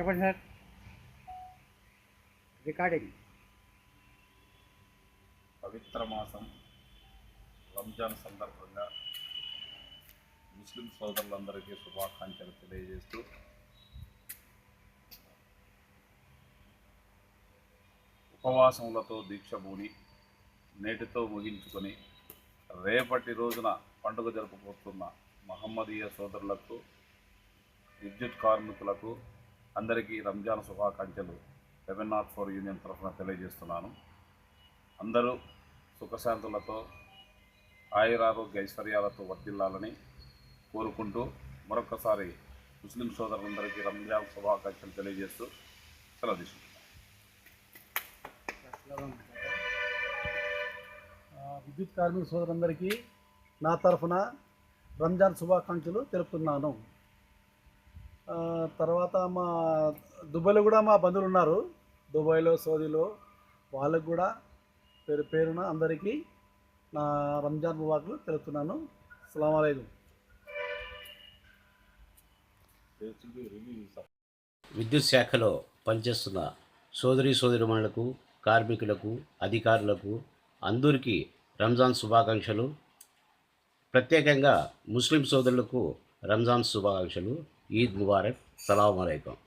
చెప్పండి sir. Recording. పవిత్ర మాసం రంజాన్ సందర్భంగా ముస్లిం సోదరులందరికీ శుభాకాంక్షలు తెలియజేస్తూ ఉపవాసములతో దీక్షభూని నేటితో ముగించుకొని రేపటి రోజున పండుగ జరుపుకుంటున్న మహమ్మదీయ సోదరులకు, విద్యుత్ కార్మికులకు అందరికీ రంజాన్ శుభాకాంక్షలు 704 యూనియన్ తరఫున తెలియజేస్తున్నాను. అందరూ సుఖశాంతులతో ఆయురారోగ్య ఐశ్వర్యాలతో వర్ధిల్లాలని కోరుకుంటూ మరొకసారి ముస్లిం సోదరులందరికీ రంజాన్ శుభాకాంక్షలు తెలియజేస్తూ సెలవు తీసుకుంటున్నాను. విద్యుత్ కార్మిక సోదరులందరికీ నా తరఫున రంజాన్ శుభాకాంక్షలు తెలుపుతున్నాను. తర్వాత మా దుబాయ్లో కూడా మా బంధువులు ఉన్నారు, దుబాయ్లో, సౌదీలో. వాళ్ళకు కూడా పేరు పేరున అందరికీ నా రంజాన్ ముబారకులు తెలుపుతున్నాను. అస్సలాము అలైకుం. విద్యుత్ శాఖలో పనిచేస్తున్న సోదరీమణులకు, కార్మికులకు, అధికారులకు అందరికీ రంజాన్ శుభాకాంక్షలు. ప్రత్యేకంగా ముస్లిం సోదరులకు రంజాన్ శుభాకాంక్షలు. ఈద్ ముబారక్. సలాం అలైకుం.